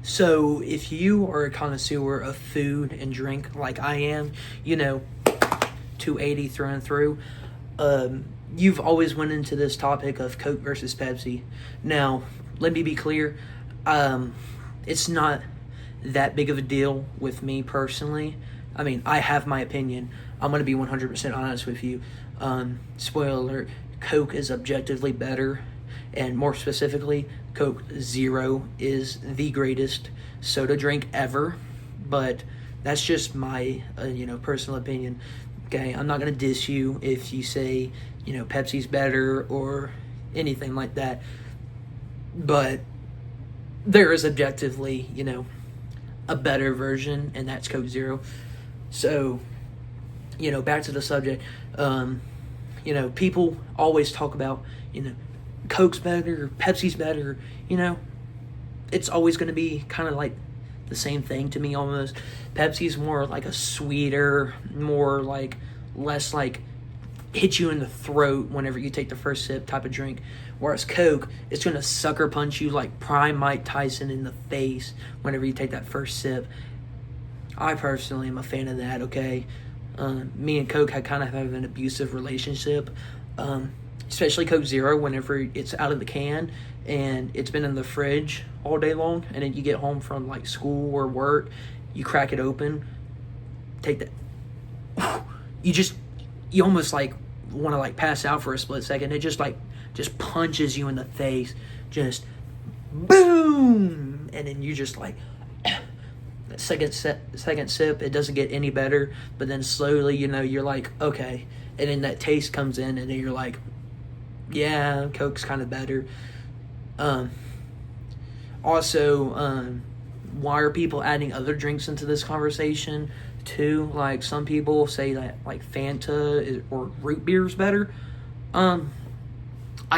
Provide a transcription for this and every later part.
So if you are a connoisseur of food and drink like I am, 280 through and through, you've always went into this topic of Coke versus Pepsi. Now, let me be clear, it's not that big of a deal with me personally. I mean, I have my opinion. I'm going to be 100% honest with you. Spoiler alert, Coke is objectively better, and more specifically, Coke Zero is the greatest soda drink ever, but that's just my, personal opinion. Okay, I'm not going to diss you if you say, Pepsi's better or anything like that, but there is objectively, a better version, and that's Coke Zero. So, back to the subject, people always talk about, Coke's better, Pepsi's better, it's always going to be kind of like the same thing to me almost. Pepsi's more like a sweeter, more like, less like hit you in the throat whenever you take the first sip type of drink. Whereas Coke, it's going to sucker punch you like prime Mike Tyson in the face whenever you take that first sip. I personally am a fan of that, okay? Me and Coke kind of have an abusive relationship, especially Coke Zero whenever it's out of the can and it's been in the fridge all day long, and then you get home from like school or work, you crack it open, take that, you almost like want to like pass out for a split second. It just punches you in the face, just boom, and then you just like second sip, it doesn't get any better, but then slowly, you're like, okay, and then that taste comes in, and then you're like, yeah, Coke's kind of better. Also, why are people adding other drinks into this conversation too? Like, some people say that like Fanta or root beer is better. I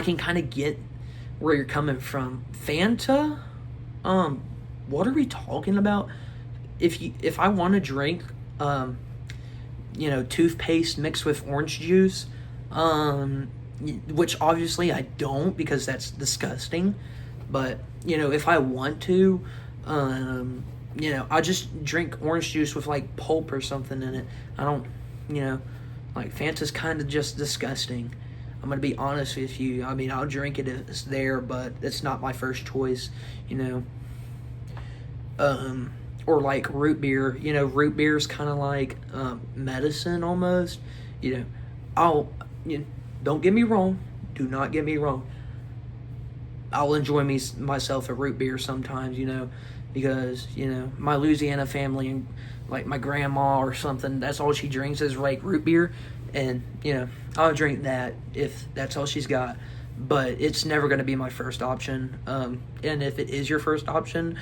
can kind of get where you're coming from. Fanta, what are we talking about? If I want to drink, toothpaste mixed with orange juice, which obviously I don't because that's disgusting, but, if I want to, I just drink orange juice with, like, pulp or something in it. I don't, like, Fanta's kind of just disgusting. I'm going to be honest with you. I mean, I'll drink it if it's there, but it's not my first choice, or like root beer. Root beer is kind of like medicine almost. Don't get me wrong. Do not get me wrong. I'll enjoy myself a root beer sometimes, because, my Louisiana family and like my grandma or something, that's all she drinks is like root beer. And, I'll drink that if that's all she's got. But it's never going to be my first option. And if it is your first option,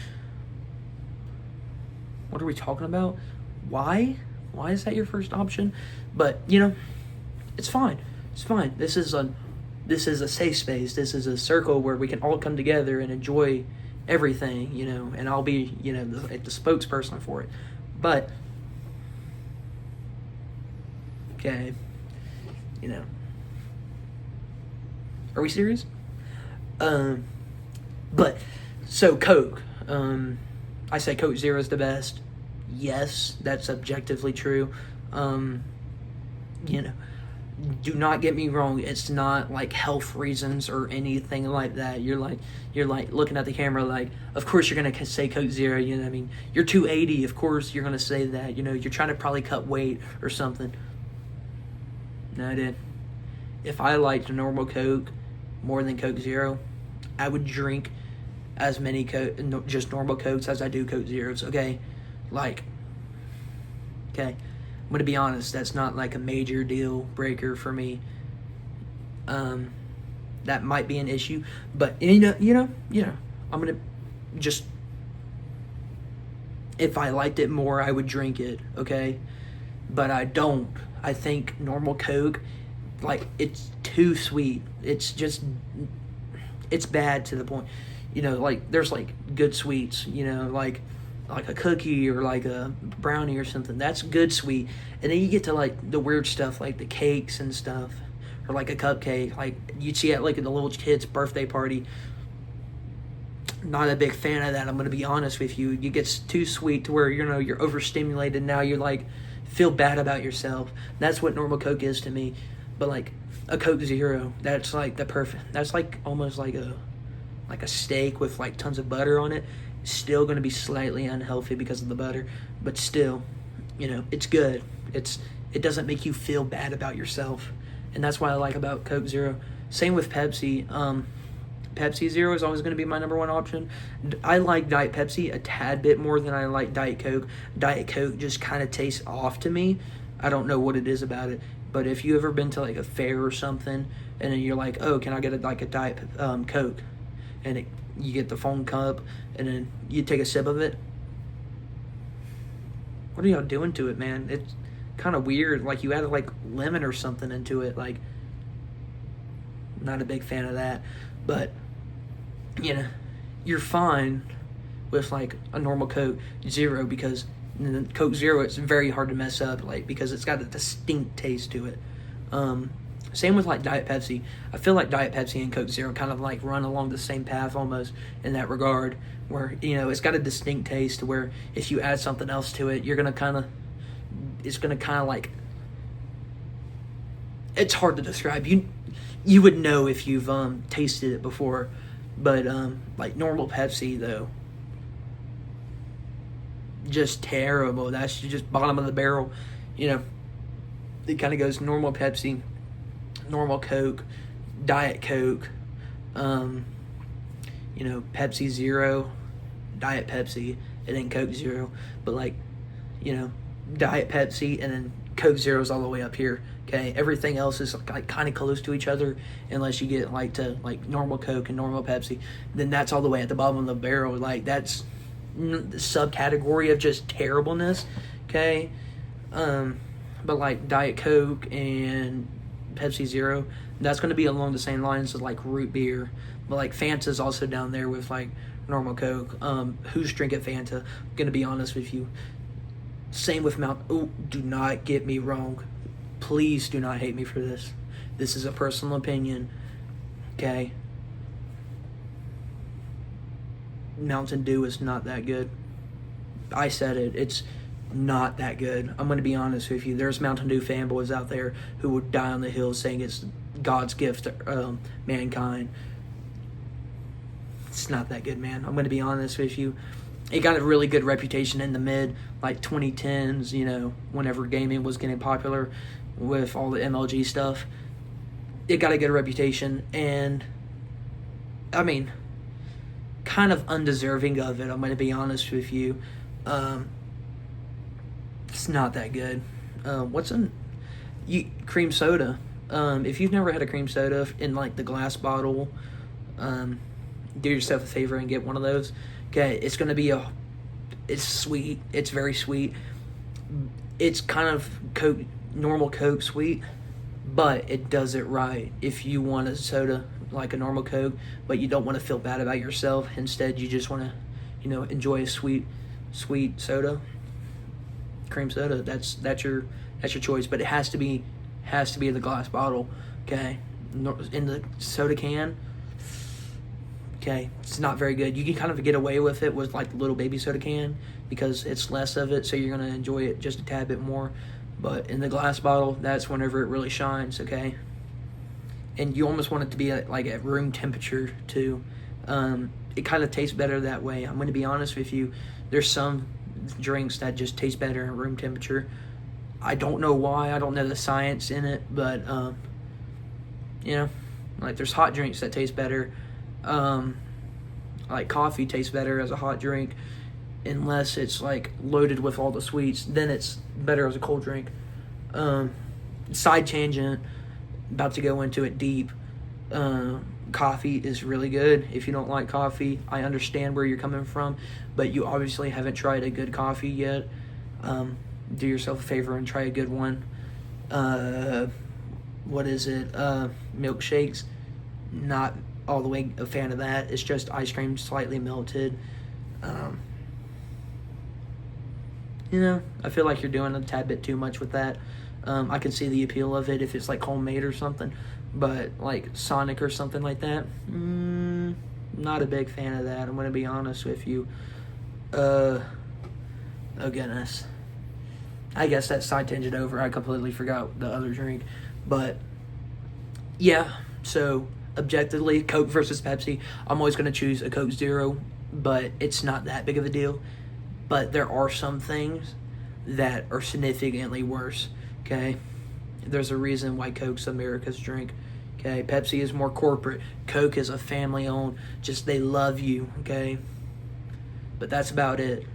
what are we talking about? Why? Why is that your first option? But, it's fine. It's fine. This is a safe space. This is a circle where we can all come together and enjoy everything, and I'll be, the spokesperson for it. But, okay, are we serious? But, so Coke, I say Coke Zero is the best. Yes, that's objectively true. Do not get me wrong. It's not like health reasons or anything like that. You're like looking at the camera like, of course you're gonna say Coke Zero. I mean, you're 280. Of course you're gonna say that. You're trying to probably cut weight or something. No, dude. If I liked normal Coke more than Coke Zero, I would drink as many just normal Cokes as I do Coke Zeros. Okay, okay. I'm gonna be honest. That's not like a major deal breaker for me. That might be an issue, but I'm gonna just, if I liked it more, I would drink it. Okay, but I don't. I think normal Coke, like, it's too sweet. It's bad to the point. Like, there's like good sweets. Like a cookie or like a brownie or something. That's good sweet. And then you get to like the weird stuff like the cakes and stuff, or like a cupcake like you'd see at like the little kid's birthday party. Not a big fan of that. I'm gonna be honest with you. It gets too sweet to where you're overstimulated. Now you're like feel bad about yourself. That's what normal Coke is to me. But like a Coke Zero, that's like the perfect. That's like almost like a steak with like tons of butter on it. Still gonna be slightly unhealthy because of the butter, but still, it's good. It doesn't make you feel bad about yourself, and that's what I like about Coke Zero. Same with Pepsi. Pepsi Zero is always going to be my number one option. I like Diet Pepsi a tad bit more than I like Diet Coke. Diet Coke just kind of tastes off to me. I don't know what it is about it. But if you ever been to like a fair or something, and then you're like, oh, can I get a Diet Coke? And you get the foam cup, and then you take a sip of it. What are y'all doing to it, man? It's kind of weird. Like you added like lemon or something into it. Like, not a big fan of that. But you're fine with like a normal Coke Zero, because Coke Zero, it's very hard to mess up, like, because it's got a distinct taste to it. Same with like Diet Pepsi. I feel like Diet Pepsi and Coke Zero kind of like run along the same path almost in that regard, where it's got a distinct taste to where if you add something else to it, it's gonna kind of like, it's hard to describe. You would know if you've tasted it before, but like normal Pepsi though, just terrible. That's just bottom of the barrel. It kind of goes normal Pepsi, normal Coke, Diet Coke, Pepsi Zero, Diet Pepsi, and then Coke Zero. But like, Diet Pepsi and then Coke Zero's all the way up here. Okay, everything else is like kind of close to each other, unless you get like to like normal Coke and normal Pepsi. Then that's all the way at the bottom of the barrel. Like that's the subcategory of just terribleness. Okay, but like Diet Coke and Pepsi Zero, that's going to be along the same lines as like root beer. But like Fanta's also down there with like normal Coke. Who's drinking Fanta? I'm going to be honest with you. Same with do not get me wrong. Please do not hate me for this. This is a personal opinion. Okay? Mountain Dew is not that good. I said it. It's not that good. I'm going to be honest with you. There's Mountain Dew fanboys out there who would die on the hill saying it's God's gift to mankind. It's not that good, man. I'm going to be honest with you. It got a really good reputation in the mid, like 2010s, whenever gaming was getting popular with all the MLG stuff. It got a good reputation, and, I mean, kind of undeserving of it, I'm going to be honest with you. It's not that good. Cream soda. If you've never had a cream soda in, like, the glass bottle, do yourself a favor and get one of those. Okay, it's going to be it's sweet. It's very sweet. It's kind of normal Coke sweet, but it does it right. If you want a soda like a normal Coke, but you don't want to feel bad about yourself, instead you just want to, enjoy a sweet soda, cream soda. That's your choice, but it has to be the glass bottle. Okay, in the soda can. Okay, it's not very good. You can kind of get away with it with like the little baby soda can because it's less of it, so you're going to enjoy it just a tad bit more. But in the glass bottle, that's whenever it really shines, okay? And you almost want it to be at room temperature too. It kind of tastes better that way. I'm going to be honest with you. There's some drinks that just taste better at room temperature. I don't know why. I don't know the science in it, but like there's hot drinks that taste better. Like coffee tastes better as a hot drink unless it's like loaded with all the sweets. Then it's better as a cold drink. Side tangent, about to go into it deep. Coffee is really good. If you don't like coffee, I understand where you're coming from, but you obviously haven't tried a good coffee yet. Do yourself a favor and try a good one. What is it? Milkshakes. Not all the way a fan of that. It's just ice cream slightly melted. I feel like you're doing a tad bit too much with that. I can see the appeal of it if it's like homemade or something, but like Sonic or something like that, Not a big fan of that. I'm going to be honest with you. Oh goodness. I guess that side tangent over. I completely forgot the other drink. But yeah, so objectively, Coke versus Pepsi, I'm always going to choose a Coke Zero, but it's not that big of a deal. But there are some things that are significantly worse, okay? There's a reason why Coke's America's drink, okay? Pepsi is more corporate. Coke is a family-owned, just they love you, okay? But that's about it.